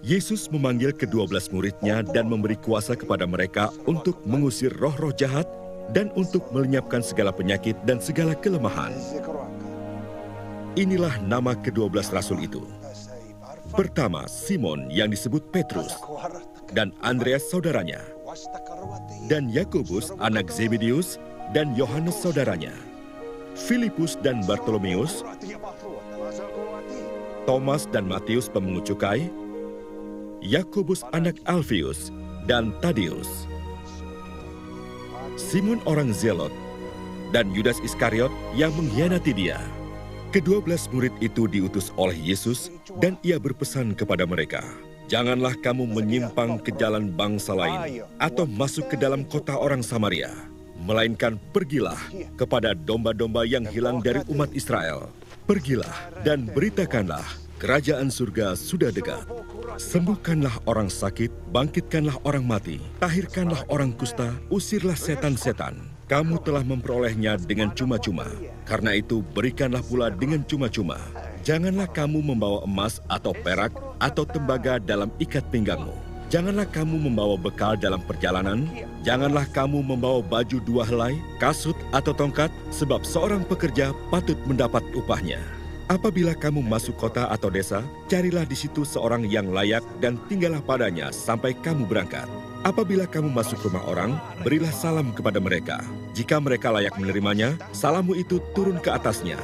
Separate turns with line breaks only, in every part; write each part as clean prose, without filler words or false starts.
Yesus memanggil ke-12 murid-Nya dan memberi kuasa kepada mereka untuk mengusir roh-roh jahat dan untuk melenyapkan segala penyakit dan segala kelemahan. Inilah nama ke-12 rasul itu. Pertama, Simon yang disebut Petrus, dan Andreas saudaranya, dan Yakobus anak Zebedeus, dan Yohanes saudaranya, Filipus dan Bartolomeus, Thomas dan Matius pemungut cukai, Yakobus anak Alfius, dan Tadeus, Simon orang Zelot, dan Yudas Iskariot yang mengkhianati dia. Ke-12 murid itu diutus oleh Yesus dan ia berpesan kepada mereka, "Janganlah kamu menyimpang ke jalan bangsa lain atau masuk ke dalam kota orang Samaria, melainkan pergilah kepada domba-domba yang hilang dari umat Israel. Pergilah dan beritakanlah, kerajaan surga sudah dekat. Sembuhkanlah orang sakit, bangkitkanlah orang mati, tahirkanlah orang kusta, usirlah setan-setan. Kamu telah memperolehnya dengan cuma-cuma. Karena itu berikanlah pula dengan cuma-cuma. Janganlah kamu membawa emas atau perak atau tembaga dalam ikat pinggangmu. Janganlah kamu membawa bekal dalam perjalanan. Janganlah kamu membawa baju 2 helai, kasut atau tongkat, sebab seorang pekerja patut mendapat upahnya. Apabila kamu masuk kota atau desa, carilah di situ seorang yang layak dan tinggallah padanya sampai kamu berangkat. Apabila kamu masuk rumah orang, berilah salam kepada mereka. Jika mereka layak menerimanya, salammu itu turun ke atasnya.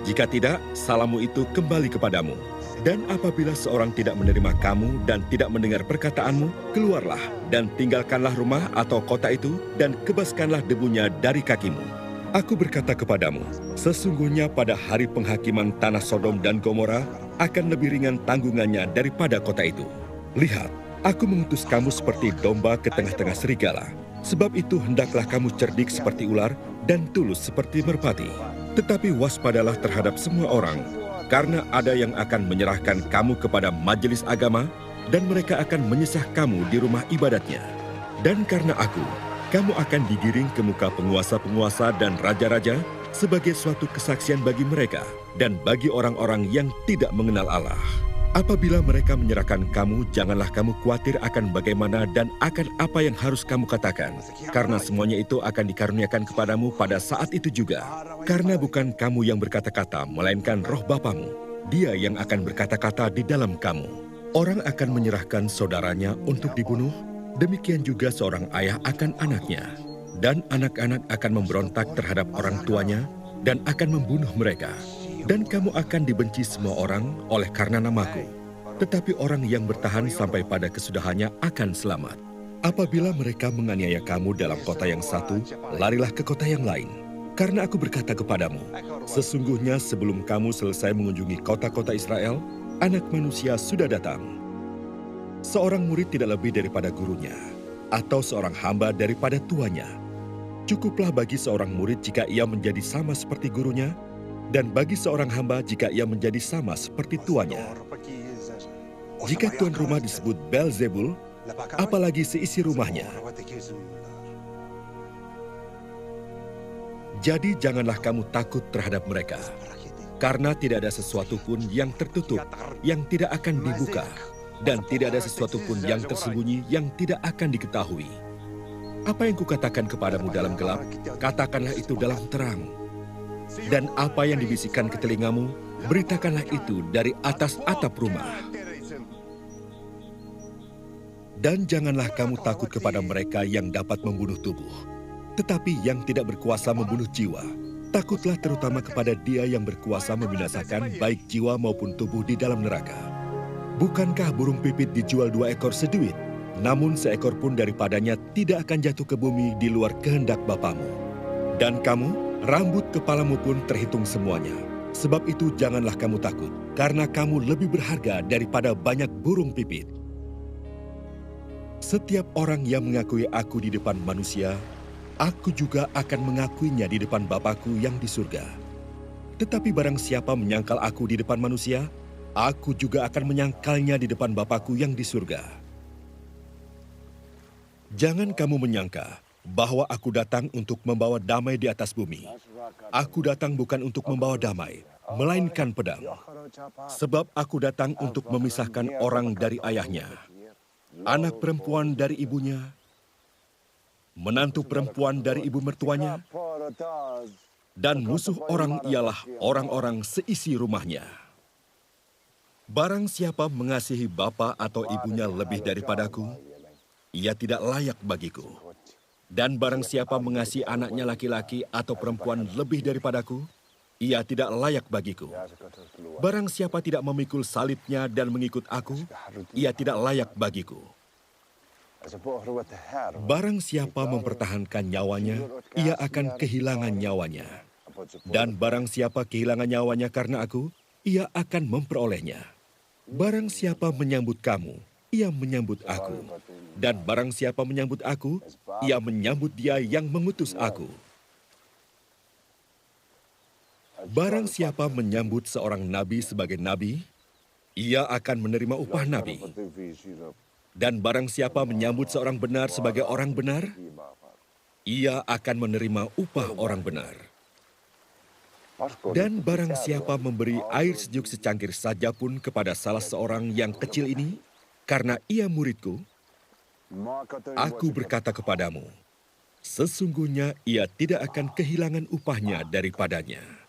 Jika tidak, salammu itu kembali kepadamu. Dan apabila seorang tidak menerima kamu dan tidak mendengar perkataanmu, keluarlah dan tinggalkanlah rumah atau kota itu dan kebaskanlah debunya dari kakimu. Aku berkata kepadamu, sesungguhnya pada hari penghakiman tanah Sodom dan Gomora akan lebih ringan tanggungannya daripada kota itu. Lihat, aku mengutus kamu seperti domba ke tengah-tengah serigala. Sebab itu hendaklah kamu cerdik seperti ular dan tulus seperti merpati. Tetapi waspadalah terhadap semua orang, karena ada yang akan menyerahkan kamu kepada majelis agama, dan mereka akan menyesah kamu di rumah ibadatnya. Dan karena aku, kamu akan digiring ke muka penguasa-penguasa dan raja-raja sebagai suatu kesaksian bagi mereka dan bagi orang-orang yang tidak mengenal Allah. Apabila mereka menyerahkan kamu, janganlah kamu khawatir akan bagaimana dan akan apa yang harus kamu katakan. Karena semuanya itu akan dikaruniakan kepadamu pada saat itu juga. Karena bukan kamu yang berkata-kata, melainkan roh Bapamu. Dia yang akan berkata-kata di dalam kamu. Orang akan menyerahkan saudaranya untuk dibunuh, demikian juga seorang ayah akan anaknya. Dan anak-anak akan memberontak terhadap orang tuanya dan akan membunuh mereka. Dan kamu akan dibenci semua orang oleh karena namaku. Tetapi orang yang bertahan sampai pada kesudahannya akan selamat. Apabila mereka menganiaya kamu dalam kota yang satu, larilah ke kota yang lain. Karena aku berkata kepadamu, sesungguhnya sebelum kamu selesai mengunjungi kota-kota Israel, Anak Manusia sudah datang. Seorang murid tidak lebih daripada gurunya, atau seorang hamba daripada tuannya. Cukuplah bagi seorang murid jika ia menjadi sama seperti gurunya, dan bagi seorang hamba jika ia menjadi sama seperti tuannya. Jika tuan rumah disebut Beelzebul, apalagi seisi rumahnya. Jadi janganlah kamu takut terhadap mereka, karena tidak ada sesuatu pun yang tertutup, yang tidak akan dibuka, dan tidak ada sesuatu pun yang tersembunyi, yang tidak akan diketahui. Apa yang kukatakan kepadamu dalam gelap, katakanlah itu dalam terang. Dan apa yang dibisikkan ke telingamu, beritakanlah itu dari atas atap rumah. Dan janganlah kamu takut kepada mereka yang dapat membunuh tubuh, tetapi yang tidak berkuasa membunuh jiwa. Takutlah terutama kepada Dia yang berkuasa membinasakan baik jiwa maupun tubuh di dalam neraka. Bukankah burung pipit dijual 2 ekor seduit? Namun seekor pun daripadanya tidak akan jatuh ke bumi di luar kehendak Bapamu. Dan kamu, rambut kepalamu pun terhitung semuanya. Sebab itu janganlah kamu takut, karena kamu lebih berharga daripada banyak burung pipit. Setiap orang yang mengakui aku di depan manusia, aku juga akan mengakuinya di depan Bapa-Ku yang di surga. Tetapi barang siapa menyangkal aku di depan manusia, aku juga akan menyangkalnya di depan Bapa-Ku yang di surga. Jangan kamu menyangka bahwa aku datang untuk membawa damai di atas bumi. Aku datang bukan untuk membawa damai, melainkan pedang. Sebab aku datang untuk memisahkan orang dari ayahnya, anak perempuan dari ibunya, menantu perempuan dari ibu mertuanya, dan musuh orang ialah orang-orang seisi rumahnya. Barang siapa mengasihi bapa atau ibunya lebih daripadaku, ia tidak layak bagiku. Dan barang siapa mengasihi anaknya laki-laki atau perempuan lebih daripadaku, ia tidak layak bagiku. Barang siapa tidak memikul salibnya dan mengikut aku, ia tidak layak bagiku. Barang siapa mempertahankan nyawanya, ia akan kehilangan nyawanya. Dan barang siapa kehilangan nyawanya karena aku, ia akan memperolehnya. Barang siapa menyambut kamu, ia menyambut aku. Dan barang siapa menyambut aku, ia menyambut dia yang mengutus aku. Barang siapa menyambut seorang nabi sebagai nabi, ia akan menerima upah nabi. Dan barang siapa menyambut seorang benar sebagai orang benar, ia akan menerima upah orang benar. Dan barang siapa memberi air sejuk secangkir saja pun kepada salah seorang yang kecil ini, karena ia muridku, aku berkata kepadamu, sesungguhnya ia tidak akan kehilangan upahnya daripadanya.